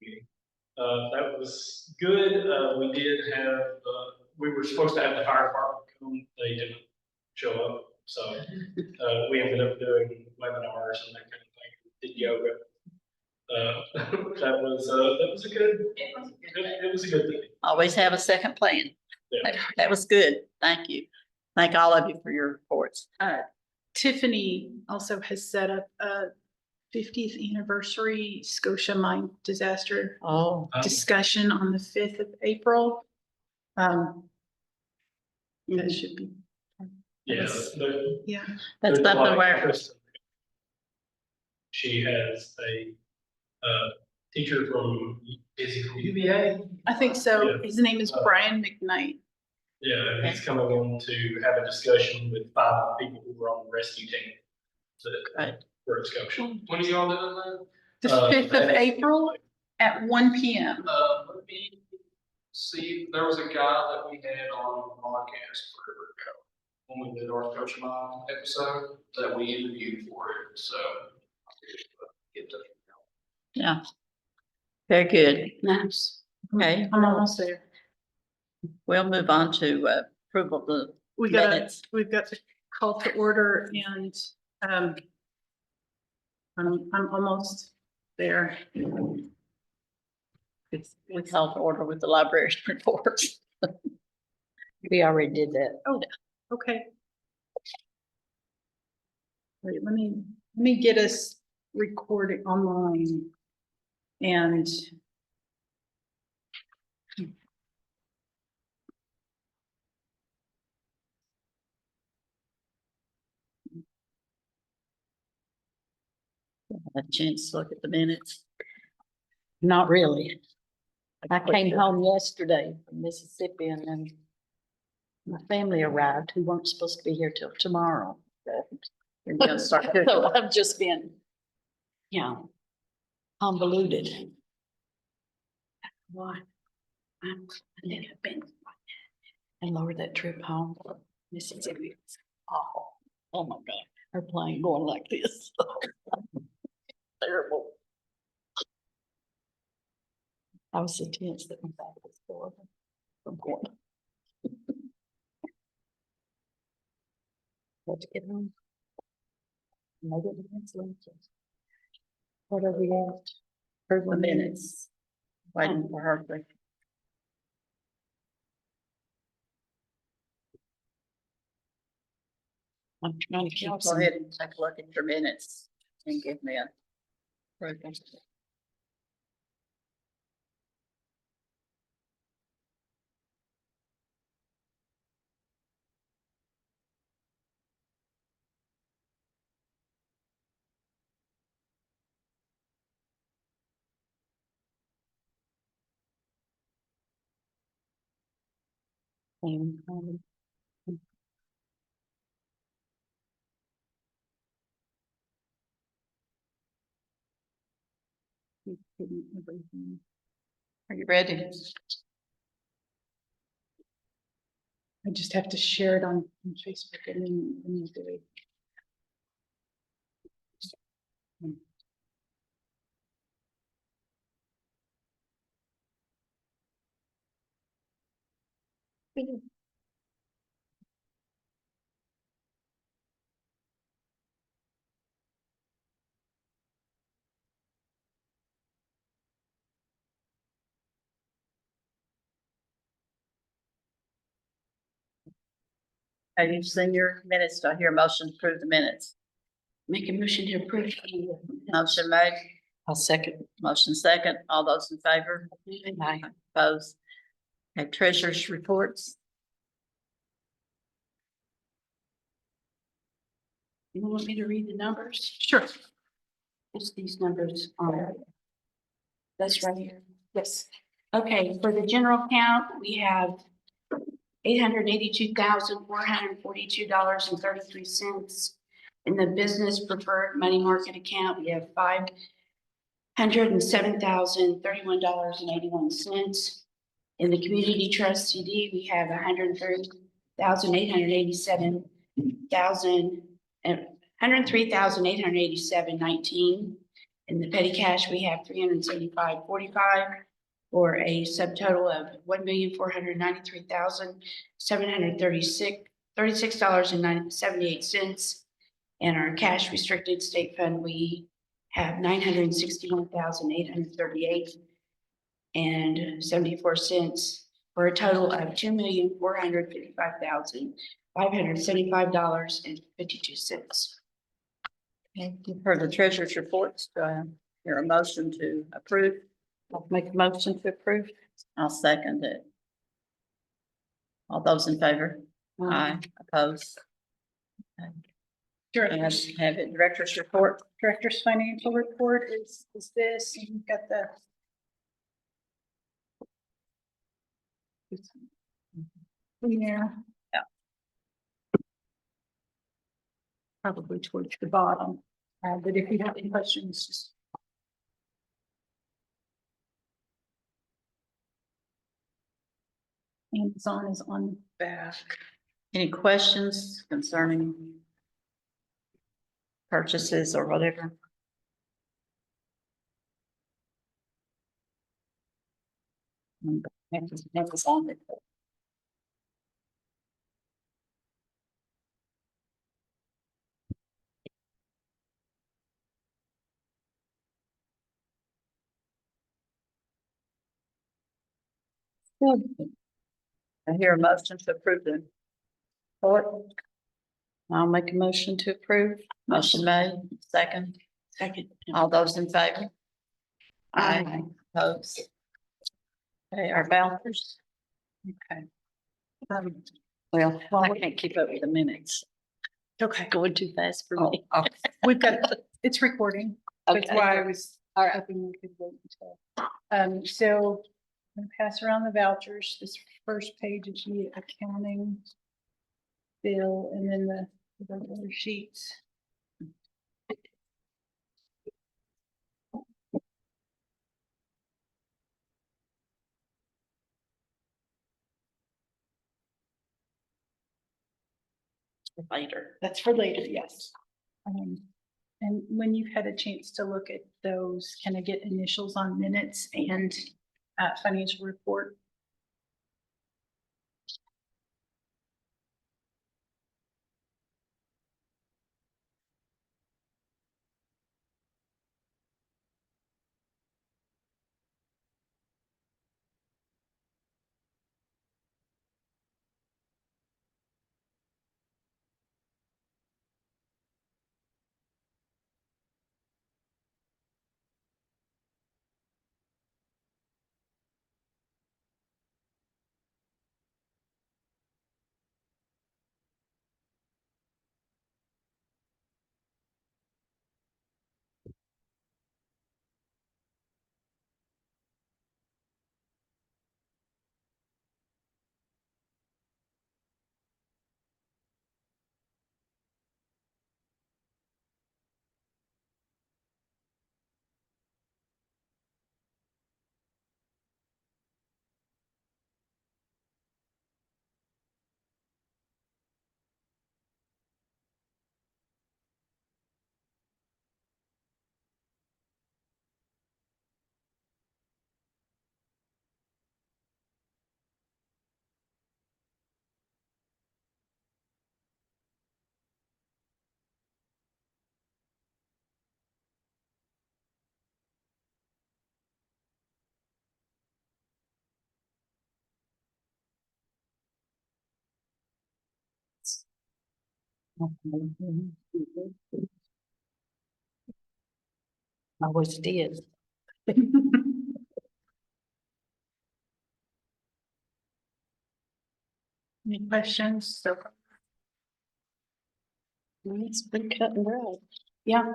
meeting. That was good. We did have, we were supposed to have the fire department come. They didn't show up. So we ended up doing webinars and that kind of thing. Did yoga. That was a good, it was a good thing. Always have a second plan. Yeah. That was good. Thank you. Thank all of you for your reports. Tiffany also has set up a 50th anniversary Scotia mine disaster discussion on the 5th of April. That should be. Yes. Yeah. That's something where she has a teacher from, is he from UVA? I think so. Yeah. His name is Brian McKnight. Yeah, and he's coming in to have a discussion with 5 people who were on the rescue team. For a Scotia. When are y'all doing that? The 5th of April at 1 p.m. Let me see. There was a guy that we had on the podcast forever ago when we did our Coach Mom episode that we interviewed for it. So get to yeah. Very good. Nice. Okay. I'm almost there. We'll move on to approval of the We've got the call to order, and I'm almost there. We call to order with the library's reports. We already did that. Oh, okay. Wait, let me get us recording online, and a chance to look at the minutes. Not really. I came home yesterday from Mississippi, and then my family arrived who weren't supposed to be here till tomorrow. You're gonna start cooking. So I've just been, you know, convoluted. Why? I think I've been, and Lord, that trip home from Mississippi was awful. Oh my God, our plane going like this. Terrible. I was so tense that my back was sore from going. Had to get home. Made it against lunches. What are we at? Approve the minutes. Waiting for her to. I'm trying to keep Y'all go some. ahead and take a look at your minutes and give me a. approval. Are you ready? I just have to share it on Facebook and then do it. Have you seen your minutes? Do I hear a motion to approve the minutes? Make a motion to approve. Motion made, I'll second. motion second. All those in favor? Aye. Opposed? Okay, treasurer's reports. You want me to read the numbers? Sure. Just these numbers are. That's right here. Yes. Okay, for the general account, we have $882,442.33. In the business preferred money market account, we have $507,031.81. In the community trust CD, we have $103,887.19. In the petty cash, we have 375.45 for a subtotal of $1,493,736.78. And our cash restricted state fund, we have 961,838 and 74 cents, for a total of $2,455,575.52. Okay, you've heard the treasurer's reports. Do I hear a motion to approve? I'll make a motion to approve. I'll second it. All those in favor? Aye. Opposed? Okay. Director's, Have it, director's report. director's financial report is this, and you've got the. Yeah. Yeah. Probably towards the bottom, but if you have any questions, just. Amazon is on the back. Any questions concerning purchases or whatever? Amazon report. I hear a motion to approve the report. I'll make a motion to approve. Motion made, second. Second. All those in favor? Aye. Opposed? Okay, our vouchers. Okay. Well, I can't keep up with the minutes. Okay, Going too fast for me. we've got, it's recording. That's Okay. why I was All right. hoping we could wait until. So I'm gonna pass around the vouchers. This first page is the accounting bill, and then the regular sheets. Later. That's for later, yes. And when you've had a chance to look at those, can I get initials on minutes and financial report? I wish it is. Any questions? So It's been cut and dried. Yeah.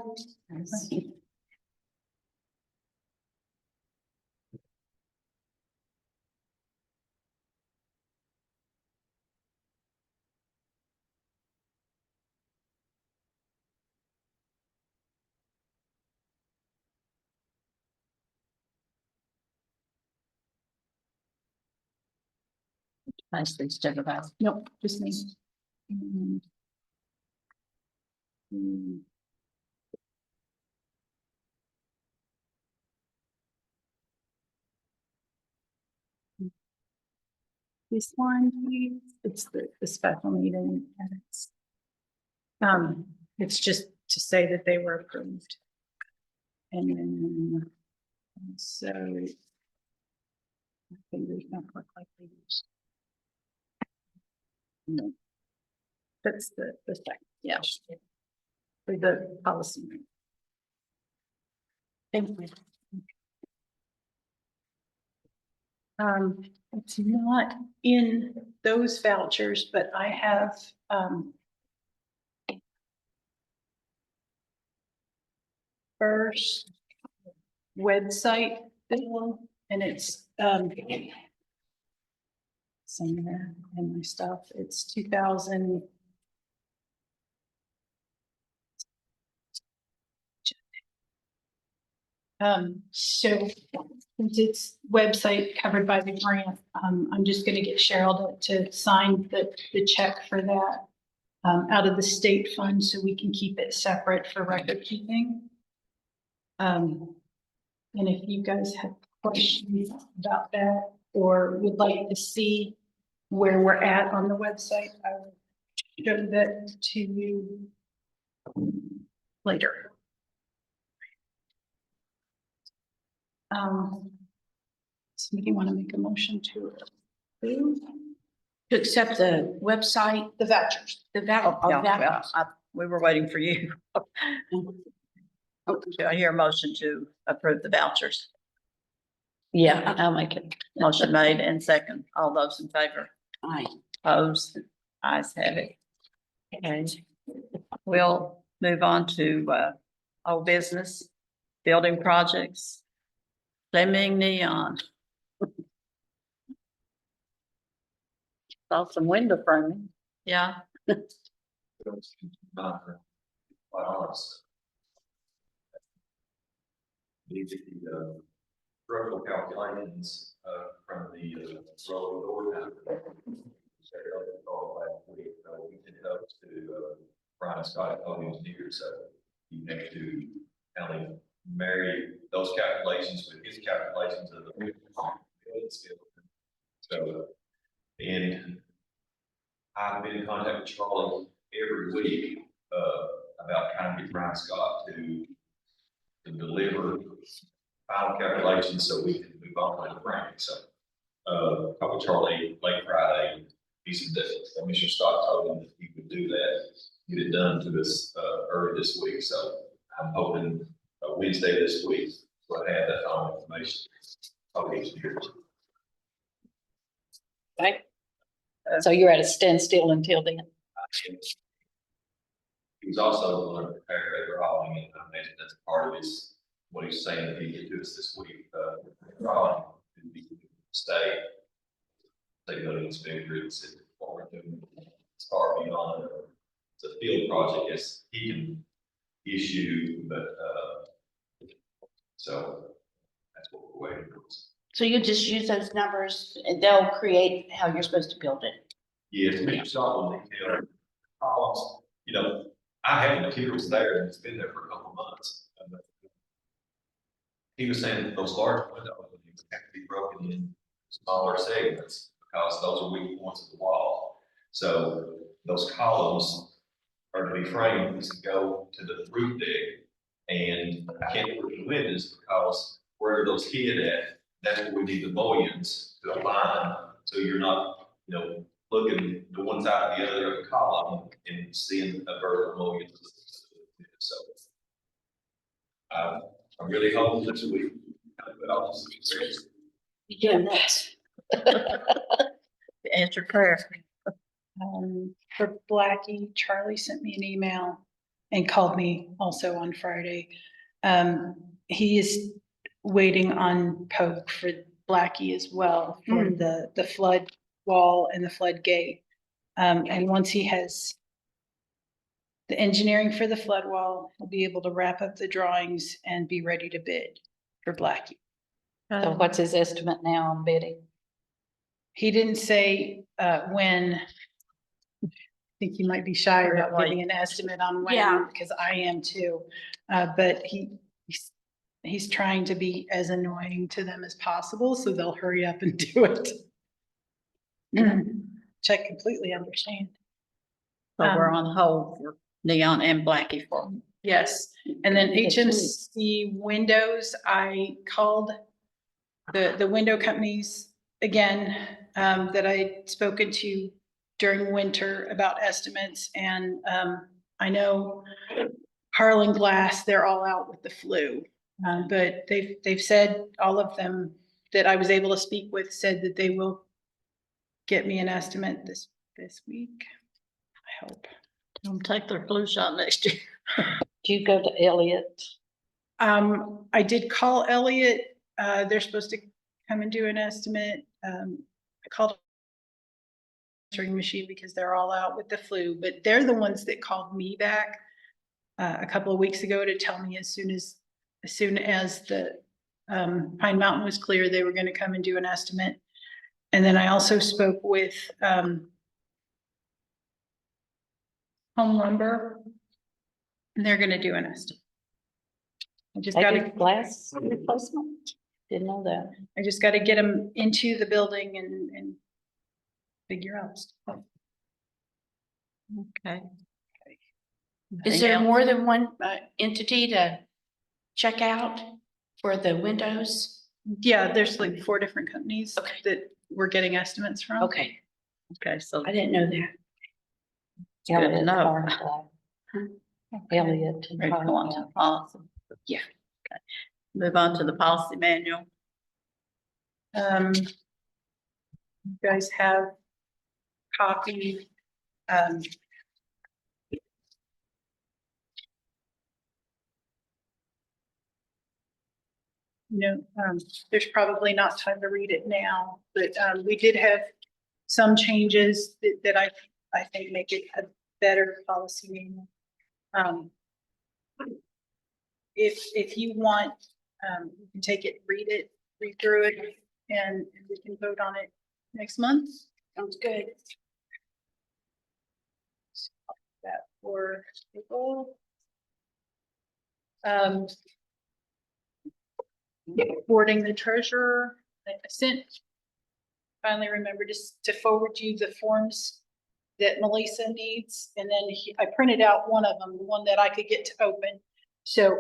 Nicely stood about. nope, just me. Mm, this one, please. It's the special meeting and it's just to say that they were approved. And then, so. My fingers don't look like they used. No. That's the second, yeah. For the policy. Thank you. It's not in those vouchers, but I have, first website bill, and it's, somewhere in my stuff, it's 2000. So since it's website covered by the grant, I'm just gonna get Cheryl to sign the check for that out of the state fund so we can keep it separate for record keeping. And if you guys have questions about that or would like to see where we're at on the website, I will show that to you later. Somebody want to make a motion to approve? To accept the website, The vouchers. the val, Yeah, oh, that. we were waiting for you. Do I hear a motion to approve the vouchers? Yeah, I'll make it. Motion made and second. All those in favor? Aye. Opposed? Ayes have it. Okay. We'll move on to old business, building projects. Fleming Neon. Saw some window framing. Yeah. Quite honest. These are the structural calculations from the roll door time. We can help to Brian Scott, engineer, so you have to kind of marry those calculations with his calculations of the building skill. So, and I've been in contact with Charlie every week about trying to get Brian Scott to deliver final calculations so we can move on with the framing. So, probably Charlie late Friday, he said that Commissioner Scott told him that he would do that, get it done to us early this week. So I'm hoping Wednesday this week we'll have that final information. Okay, Right. So you're at a standstill until then. He was also going to prepare a drawing, and I imagine that's part of his, what he's saying that he get to us this week. Drawing would be state building inspector, it's far beyond it's a field project as he can issue, but so that's what we're waiting for. So you just use those numbers and they'll create how you're supposed to build it. Yes, Mr. Scott detail columns, you know, I have the materials there and it's been there for a couple of months. He was saying that those large windows have to be broken in smaller segments because those are weak points of the wall. So those columns are to be framed to go to the roof deck, and I can't put the windows because where those hit at, that's where we need the mullions to align. So you're not, you know, looking the one side or the other of the column and seeing a vertical mullion. So I'm really hoping this week, but I'll just. Yeah, that's. Answer prayer. For Blackie, Charlie sent me an email and called me also on Friday. He is waiting on Poke for Blackie as well for the flood wall and the flood gate. And once he has the engineering for the flood wall, he'll be able to wrap up the drawings and be ready to bid for Blackie. So what's his estimate now on bidding? He didn't say when. I think he might be shy about Really? giving an estimate on when, Yeah. because I am too. But he's trying to be as annoying to them as possible, so they'll hurry up and do it. which I completely understand. So we're on hold for Neon and Blackie for. Yes, and then That's sweet. HMC windows, I called the window companies again, that I'd spoken to during winter about estimates, and, I know Harlan Glass, they're all out with the flu. But they've said, all of them that I was able to speak with said that they will get me an estimate this week, I hope. Don't take their flu shot next year. Do you go to Elliott? I did call Elliott. They're supposed to come and do an estimate. I called answering machine because they're all out with the flu, but they're the ones that called me back a couple of weeks ago to tell me as soon as the Pine Mountain was clear, they were going to come and do an estimate. And then I also spoke with Home Lumber, and they're going to do an estimate. I just got They to do glass replacement? Didn't know that. I just got to get them into the building and figure out stuff. Okay. Is there more than one entity to check out for the windows? Yeah, there's like 4 different companies Okay. that we're getting estimates from. Okay, Okay, so. I didn't know that. It's good to know. Elliott. Ready to go on to policy? Yeah. Okay. Move on to the policy manual. You guys have copy, there's probably not time to read it now, but, we did have some changes that I think make it a better policy manual. If you want, you can take it, read through it, and we can vote on it next month. Sounds good. That for April. Boarding the treasurer, I finally remembered to forward you the forms that Melissa needs, and then I printed out one of them, the one that I could get to open. So,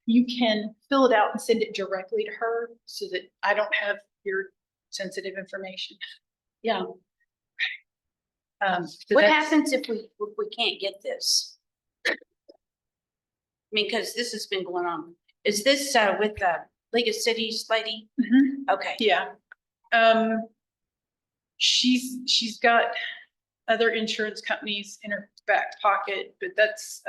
you can fill it out and send it directly to her so that I don't have your sensitive information. Yeah. So What that's- happens if we can't get this? I mean, because this has been going on. Is this with the League of Cities lady? Mhm. Okay. Yeah. She's got other insurance companies in her back pocket, but that's,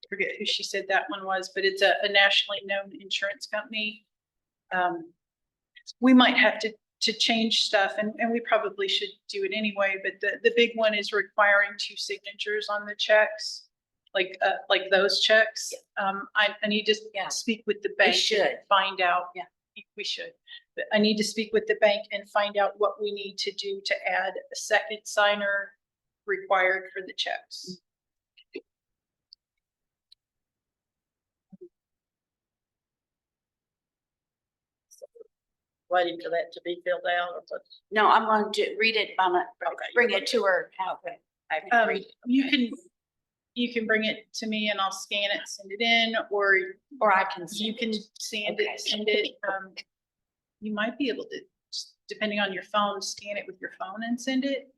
forget who she said that one was, but it's a nationally known insurance company. We might have to change stuff, and we probably should do it anyway, but the big one is requiring 2 signatures on the checks, like those checks. I need to speak with the bank. should. And find out. Yeah. We should, but I need to speak with the bank and find out what we need to do to add a second signer required for the checks. Waiting for that to be filled out or what? No, I'm going to read it by my, bring it to her. I can read it. You can bring it to me and I'll scan it, send it in, or Or I can. you can send Okay. it, send it. You might be able to, just depending on your phone, scan it with your phone and send it.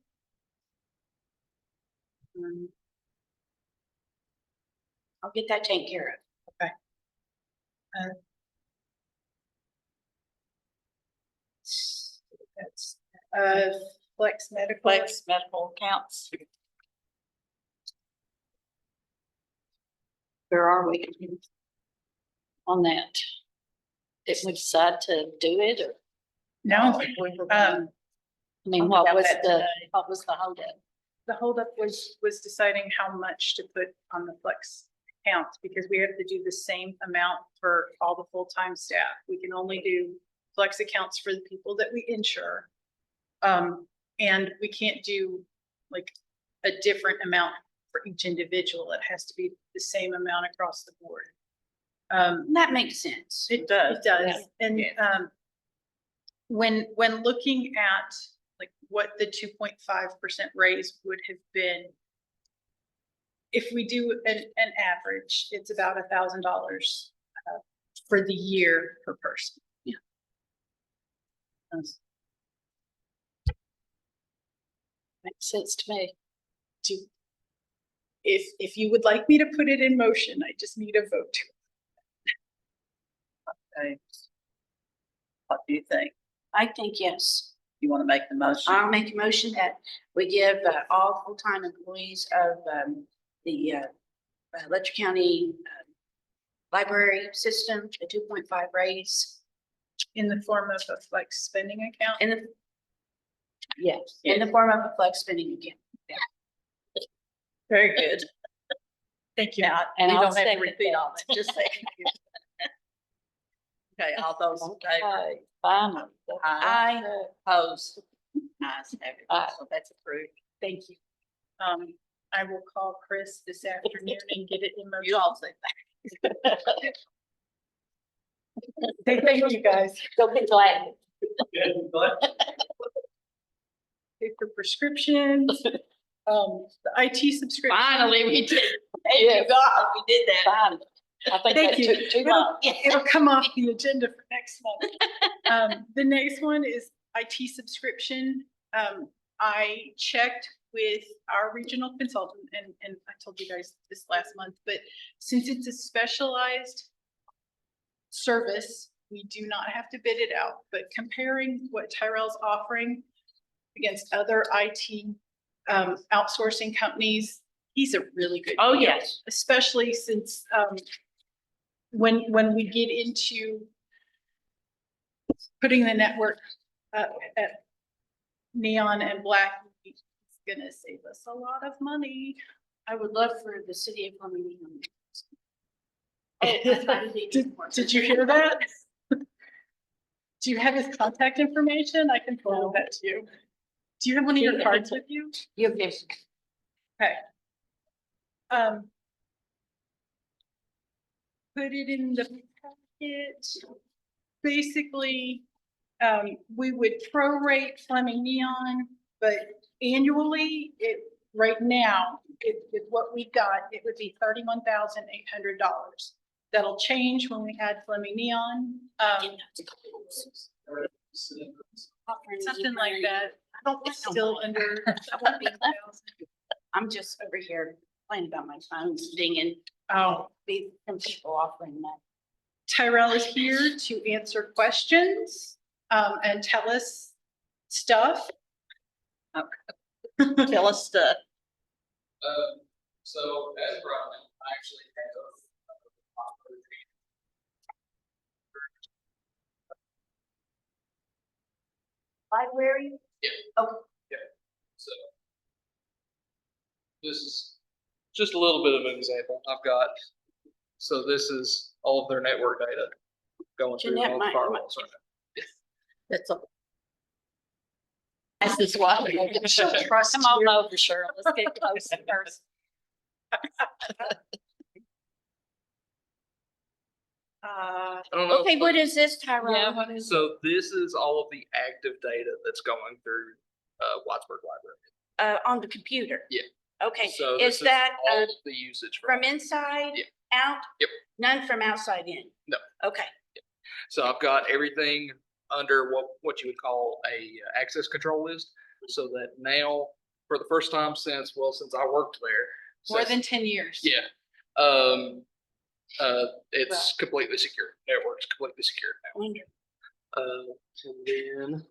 I'll get that taken care of. That's, Flex Medical. Flex medical accounts. Where are we on that? Did we decide to do it or? No, I mean, I'll what look was at that the, today. what was the holdup? the holdup was deciding how much to put on the Flex account, because we have to do the same amount for all the full-time staff. We can only do Flex accounts for the people that we insure. And we can't do like a different amount for each individual. It has to be the same amount across the board. That makes sense. It does. Yeah. And, when looking at, what the 2.5% raise would have been. If we do an average, it's about $1,000 for the year per person. Yeah. Makes sense to me. If you would like me to put it in motion, I just need a vote. Okay. What do you think? I think yes. You want to make the motion? I'll make a motion that we give all full-time employees of the Letcher County library system a 2.5 raise. In the form of a flex spending account. In the, yes, in the form of a flex spending account. Very good. Thank you. Now, and You I'll don't have to second repeat that. all that, just say. Okay, all those in favor? Okay, finally. Aye. Aye. Opposed? Ayes have it. Aye. So that's approved. Thank you. I will call Chris this afternoon and get it in motion. You all say that. Thank you, guys. Go be glad. Paper prescriptions, the IT subscription. Finally, we did. Thank you, God, we did that. Finally. I think Thank that you. took too long. It'll come off the agenda for next month. The next one is IT subscription. I checked with our regional consultant and I told you guys this last month, but since it's a specialized service, we do not have to bid it out, but comparing what Tyrell's offering against other IT outsourcing companies, he's a really good Oh, deal, yes. especially since when we get into putting the network at Neon and Black, it's gonna save us a lot of money. I would love for the city of Fleming. Did you hear that? Do you have his contact information? I can forward that to you. Do you have one of your cards with you? You'll give. Okay. Put it in the packet. Basically, we would prorate Fleming Neon, but annually, right now, with what we got, it would be $31,800. That'll change when we add Fleming Neon. Something like that. I don't, it's still under. I'm just over here playing about my phone, dinging. Oh. Be from people offering that. Tyrell is here to answer questions, and tell us stuff. Tell us stuff. So as Brian, I actually have. Library? So. This is just a little bit of an example. I've got, so this is all of their network data going through Jeanette, all the my- firewalls right now. That's all. That's this why. She'll trust Come on you. over, Cheryl. Let's get close first. I don't know. Okay, what is this, Tyrone? Yeah, what is? So this is all of the active data that's going through Wattsburg Library. On the computer? Yeah. Okay, So is this that all of the usage from inside Yeah. out? Yep. None from outside in? No. Okay, So I've got everything under what you would call a access control list. So that now, for the first time since I worked there. More since- than 10 years. Yeah. It's completely secure. Network's completely secure now. wonderful. And then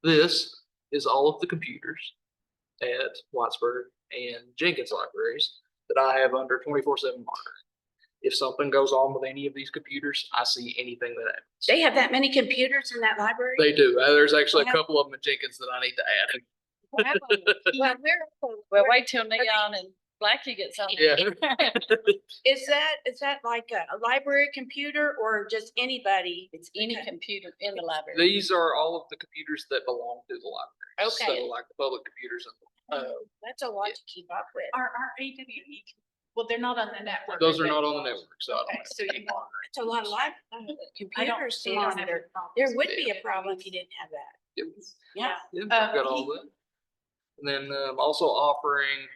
this is all of the computers at Wattsburg and Jenkins libraries that I have under 24/7 monitoring. If something goes on with any of these computers, I see anything that happens. They have that many computers in that library? They do. There's actually a Wow. couple of them at Jenkins that I need to add. Well, Well, wait till Neon and Blackie gets on. Yeah. is that like a library computer or just anybody? It's any Okay. computer in the library. These are all of the computers that belong to the library. Okay. So like the public computers. That's a lot to keep up with. Our AWE Well, they're not on the network. Those are not on the network, so I don't Okay, have. so you want. It's a lot of live computers to monitor. There would be a problem if you didn't have that. Yep. Yeah. Yeah, I've got all that. And then I'm also offering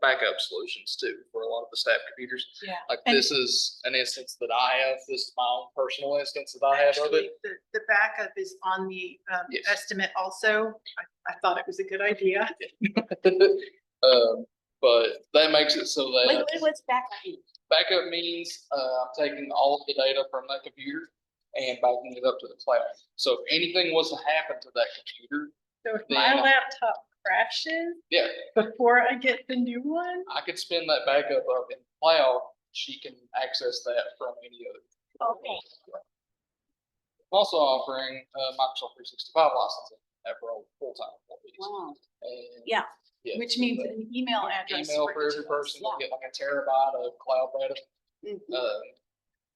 backup solutions too for a lot of the staff computers. Yeah. Like And- this is an instance that I have. This is my own personal instance that I have of Actually, it. the backup is on the Yes. estimate also. I thought it was a good idea. But that makes it so Wait, that what's back? backup means I'm taking all of the data from that computer and backing it up to the cloud. So if anything was to happen to that computer, So if my Then- laptop crashes yeah, before I get the new one, I could spin that backup up in the cloud. She can access that from any other. Okay. I'm also offering Microsoft 365 licensing for all full-time employees. Wow. And Yeah. which means an email address. Email for each every of us. person, yeah. they get like a terabyte of cloud data. Mhm.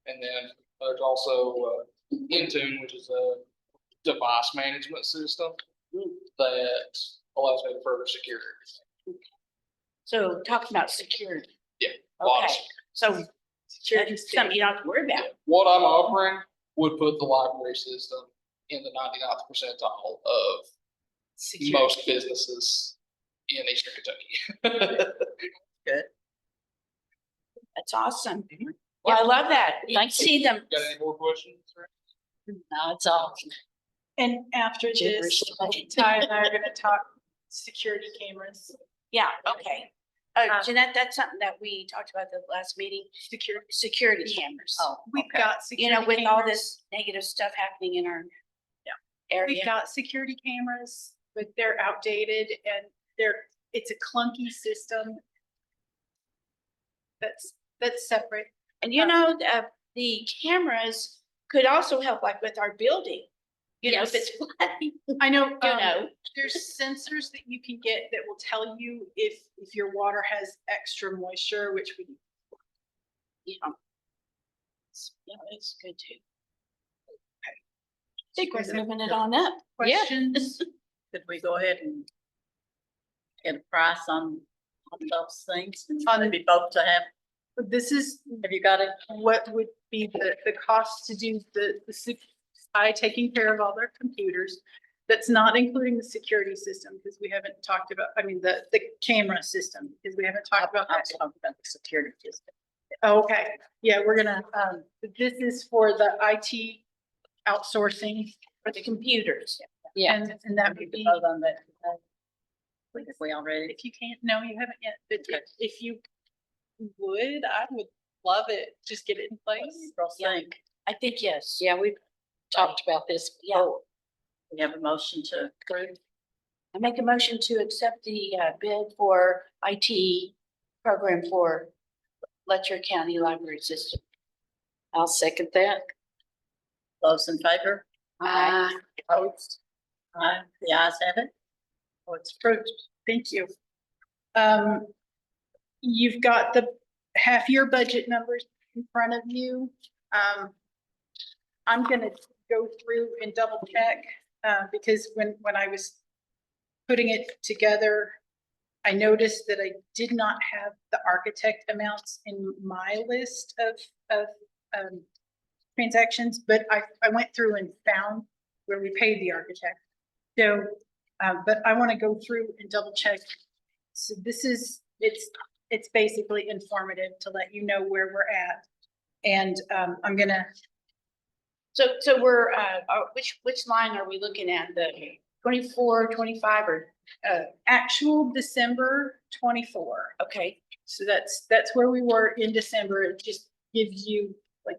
And then there's also Intune, which is a device management system that allows me to further secure everything. So talking about security. Yeah, a lot of Okay, so that's something you don't have to worry about. Yeah. What I'm offering would put the library system in the 99th percentile of most businesses in Eastern Kentucky. That's awesome. Well, I love that. Thanks. See them. Got any more questions? No, it's all. And after Gibberish this, to me. Ty and I are gonna talk security cameras. Yeah, okay. Jeanette, that's something that we talked about at the last meeting, security cameras. Oh, We've got You security know, with all cameras. this negative stuff happening in our We've area. got security cameras, but they're outdated and it's a clunky system. That's separate. And you know, the cameras could also help like with our building. You know, if it's flooding, I know, you know. there's sensors that you can get that will tell you if your water has extra moisture, which we, Yeah. Yeah, it's good too. I think we're moving it on up. questions. Could we go ahead and get a price on those things? On- Be both to have, This is have you got it? what would be the cost to do by taking care of all their computers. That's not including the security system, because we haven't talked about, I mean, the camera system, because we haven't talked about I'm that. talking about the security system. Okay, yeah, we're gonna, this is for the IT outsourcing, For the computers. Yeah. and that We would could be, vote on that. If we already, if you can't, no, you haven't yet, but Okay. if you would, I would love it, just get it in place. Yeah. I think yes. yeah, we've talked about this Yeah. before. We have a motion to approve. I make a motion to accept the bid for IT program for Letcher County Library System. I'll second that. Those in favor? Aye. Opposed? Aye, the ayes have it. Oh, it's approved. Thank you. You've got the half-year budget numbers in front of you. I'm gonna go through and double check, because when I was putting it together, I noticed that I did not have the architect amounts in my list of transactions, but I went through and found where we paid the architect. So, but I want to go through and double check. So this is, it's basically informative to let you know where we're at. And I'm gonna, So we're, which line are we looking at? The 24, 25 or, actual December 24. okay, So that's where we were in December. It just gives you like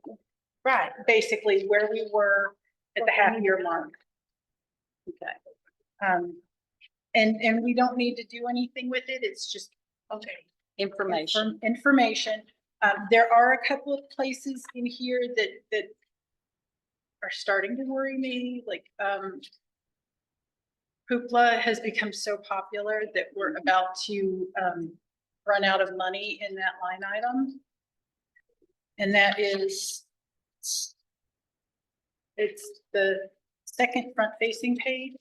right. basically where we were at the half year mark. Okay. And we don't need to do anything with it. It's just Okay. Information. information. There are a couple of places in here that are starting to worry me, like, Hoopla has become so popular that we're about to, run out of money in that line item. And that is, it's the second front-facing page.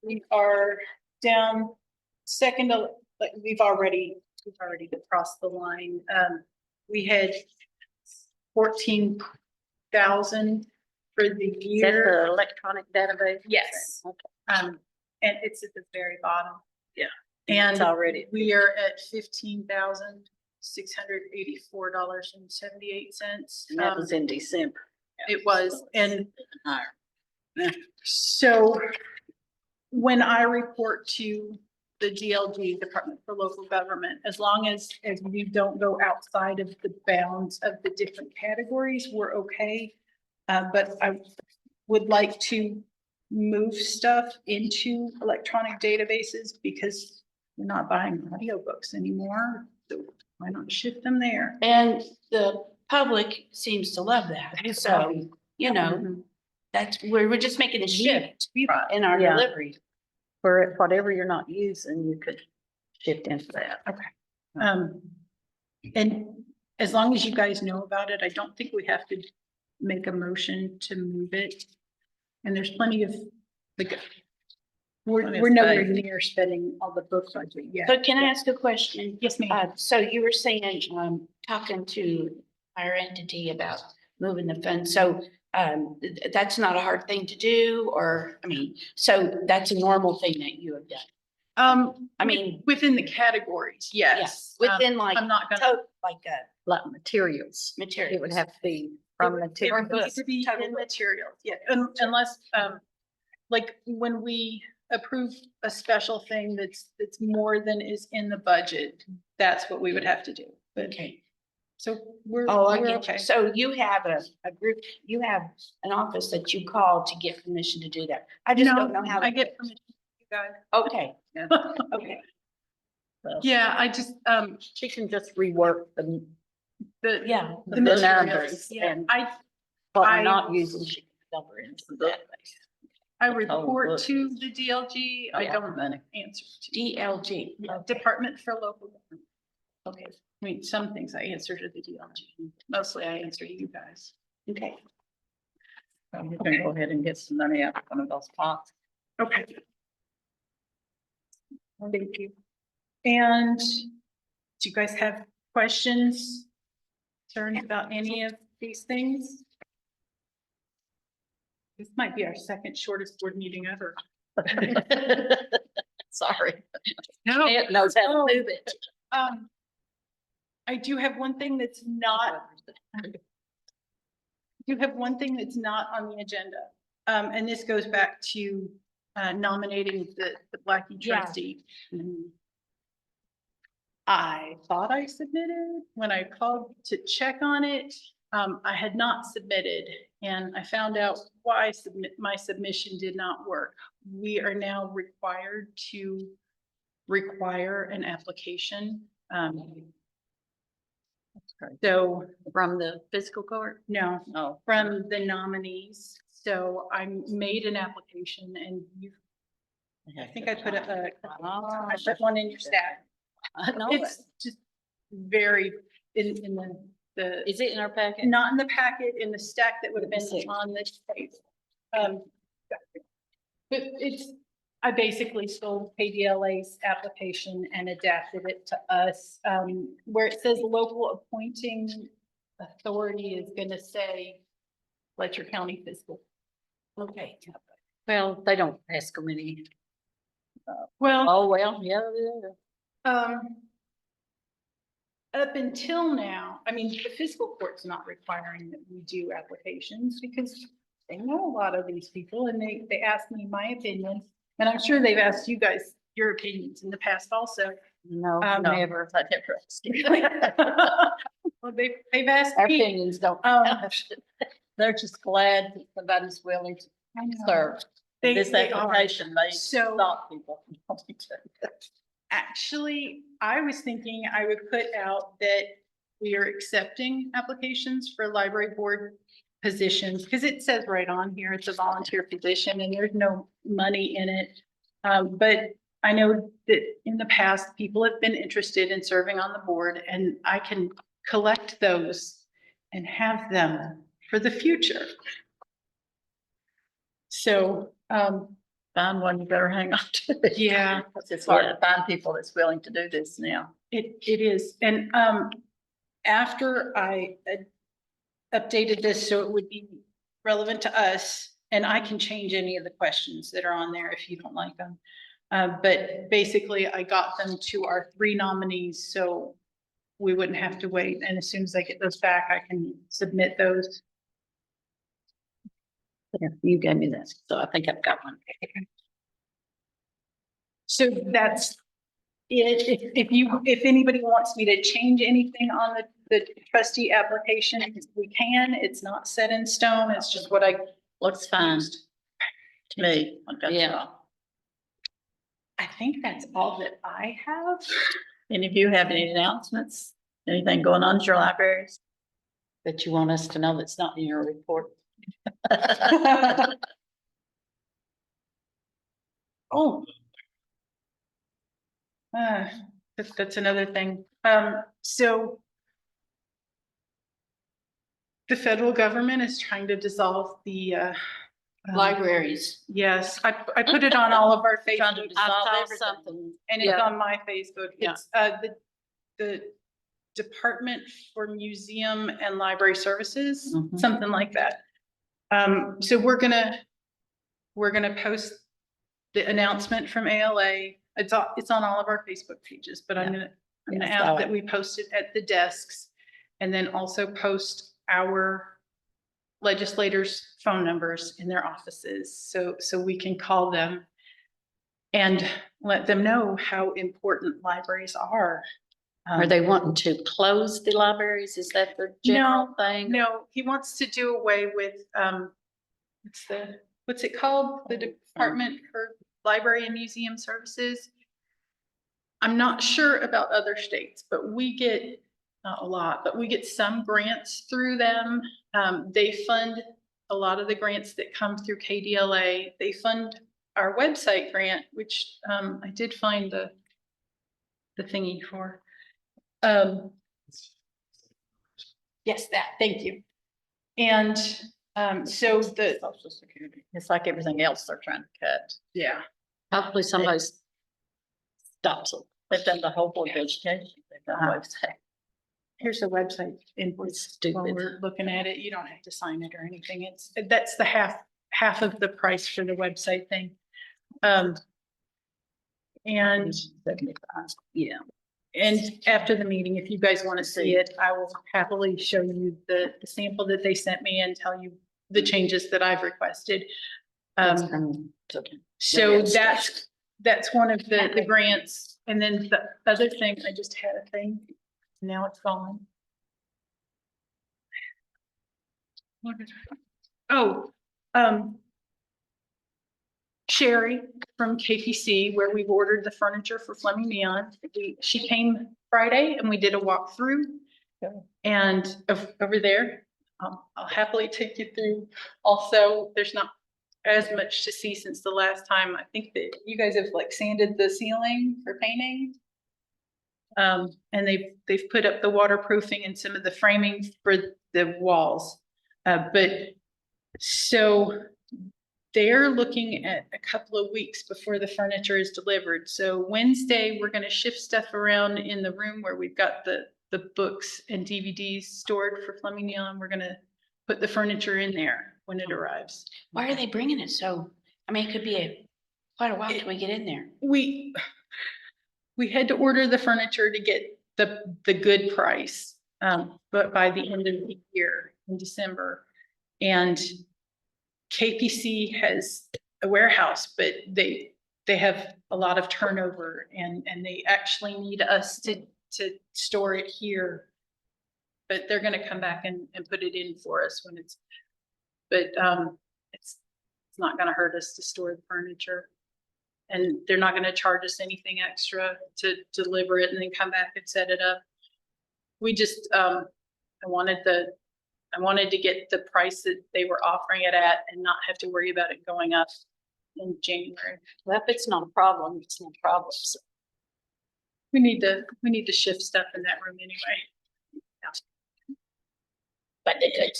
We are down second to but we've already crossed the line. We had 14,000 for the Is that year. the electronic database? Yes. Okay. And it's at the very bottom. Yeah. And It's already- we are at $15,684.78. And that was in December. It was, and Higher. so when I report to the DLG, Department for Local Government, as long as we don't go outside of the bounds of the different categories, we're okay. But I would like to move stuff into electronic databases because we're not buying audiobooks anymore. So why not shift them there? And the public seems to love that. So, you know, that's, we're just making a shift in our Yeah. delivery. For whatever you're not using, you could shift into that. And as long as you guys know about it, I don't think we have to make a motion to move it. And there's plenty of, like, we're nowhere near spending all the book budget yet. But can I ask a question? Yes, ma'am. So you were saying, talking to our entity about moving the funds. So that's not a hard thing to do, or, I mean, so that's a normal thing that you have done. I mean, Within the categories, yes. yes, within like, I'm not gonna. Like materials. materials. It would have to be from It material. would need to be Total in book. materials, yeah, unless, like, when we approve a special thing that's more than is in the budget, that's what we would have to do. But, Okay. so we're, Oh, I we're get okay. you. So you have a group, you have an office that you call to get permission to do that. I just don't know how. I get permission, you guys. Okay, okay. Yeah, I just, She can just rework the Yeah. the the materials, numbers yeah, and I- what we're not using, she can number into the database. I whole report book. to the DLG, I Yeah, don't money. answer to. DLG. Yeah, Department for Local Government. Okay, I mean, some things I answer to the DLG, mostly I answer to you guys. okay. You can go ahead and get some money out of one of those pots. Okay. Thank you. And do you guys have questions? Concerns about any of these things? This might be our second shortest board meeting ever. Sorry. No. It knows how to move it. I do have one thing that's not, on the agenda. And this goes back to nominating the Blackie Yeah. trustee. I thought I submitted. When I called to check on it, I had not submitted, and I found out why my submission did not work. We are now required to require an application. So, From the fiscal court? no, Oh. from the nominees. So I made an application, and I think I put I put one in your stack. I know It's it. just very, in the, Is it in our packet? not in the packet, in the stack that would have been Six. on this table. But I basically stole KDLA's application and adapted it to us. Where it says local appointing authority is gonna say Letcher County Fiscal. Okay. Well, they don't ask them any. Well, Oh, well, yeah, up until now, I mean, the fiscal court's not requiring that we do applications because they know a lot of these people and they ask me my opinion. And I'm sure they've asked you guys your opinions in the past also. No, No. never. I never asked you. Well, they've asked Our me. opinions don't. They're just glad that somebody's willing to I know. serve. They- This they are. application, they So- stop people. from wanting to. Actually, I was thinking I would put out that we are accepting applications for library board positions, because it says right on here, it's a volunteer position and there's no money in it. But I know that in the past, people have been interested in serving on the board, and I can collect those and have them for the future. So, find one, you better hang on to it. Yeah. It's hard to find people that's willing to do this now. It is, and after I updated this so it would be relevant to us, and I can change any of the questions that are on there if you don't like them. But basically I got them to our 3 nominees, so we wouldn't have to wait. And as soon as I get those back, I can submit those. Yeah, you gave me this, so I think I've got one. So that's it. If anybody wants me to change anything on the trustee application, we can. It's not set in stone. It's just what I Looks fine used. to me. I've got Yeah. y'all. I think that's all that I have. Any of you have any announcements? Anything going on at your libraries? That you want us to know that's not in your report. Oh. That's another thing. So the federal government is trying to dissolve the, Libraries. yes, I put it on all of our Trying to Facebook, dissolve I saw everything. something. and it's Yeah. on my Facebook. Yeah. It's, the Department for Museum and Library Services, Mhm. something like that. So we're gonna post the announcement from ALA. It's on all of our Facebook pages, but I'm gonna Yeah, ask saw that it. we post it at the desks, and then also post our legislators' phone numbers in their offices, so we can call them and let them know how important libraries are. Are they wanting to close the libraries? Is that the general thing? No, he wants to do away with, what's it called? The Department for Library and Museum Services. I'm not sure about other states, but we get, not a lot, but we get some grants through them. They fund a lot of the grants that come through KDLA. They fund our website grant, which, I did find the thingy for. Yes, that, thank you. And, so the, Social Security. It's like everything else they're trying to cut. yeah. Hopefully somebody stops it. They've done the whole board of education. They've done a website. Here's a website invoice. Stupid. While we're looking at it, you don't have to sign it or anything. That's the half of the price for the website thing. And, 75. Yeah. and after the meeting, if you guys want to see it, I will happily show you the sample that they sent me and tell you the changes that I've requested. So that's one of the grants. And then the other thing, I just had a thing, now it's gone. What is it? Oh, Sherry from KPC, where we've ordered the furniture for Fleming Neon. She came Friday and we did a walkthrough. And over there, I'll happily take you through. Also, there's not as much to see since the last time. I think that you guys have like sanded the ceiling for painting. And they've put up the waterproofing and some of the framing for the walls. But so they're looking at a couple of weeks before the furniture is delivered. So Wednesday, we're going to shift stuff around in the room where we've got the books and DVDs stored for Fleming Neon. We're going to put the furniture in there when it arrives. Why are they bringing it so? I mean, it could be quite a while till we get in there. We had to order the furniture to get the good price, but by the end of the year in December. And KPC has a warehouse, but they have a lot of turnover and they actually need us to store it here. But they're gonna come back and put it in for us when it's, but it's not gonna hurt us to store the furniture. And they're not gonna charge us anything extra to deliver it and then come back and set it up. We just, I wanted to get the price that they were offering it at and not have to worry about it going up in January. Well, if it's not a problem, it's not a problem. So We need to shift stuff in that room anyway. But they could.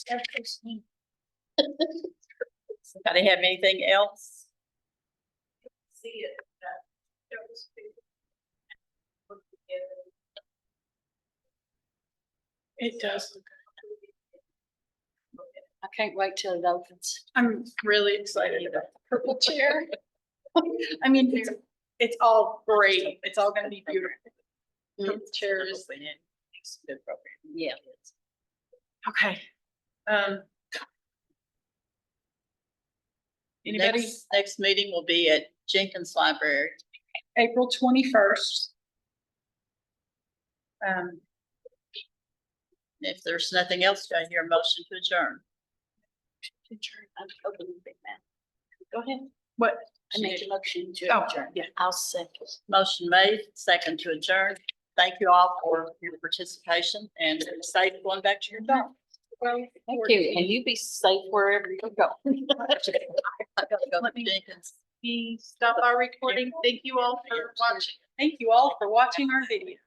Anybody have anything else? see it. That was big. It does look good. I can't wait till it opens. I'm really excited about the purple chair. I mean, it's all great. It's all gonna be beautiful. The chair is it's a good program. Yeah. Okay. Anybody? Next meeting will be at Jenkins Library. April 21st. If there's nothing else, do I hear a motion to adjourn? I'm open, big man. Go ahead. What? I made a motion to Oh, adjourn. yeah. I'll second. Motion made, second to adjourn. Thank you all for your participation and safe going back to your job. Well, Thank you. And you be safe wherever you go. I gotta go Let to me- Jenkins. we stop our recording. Thank you all for watching. Thank you all for watching our video.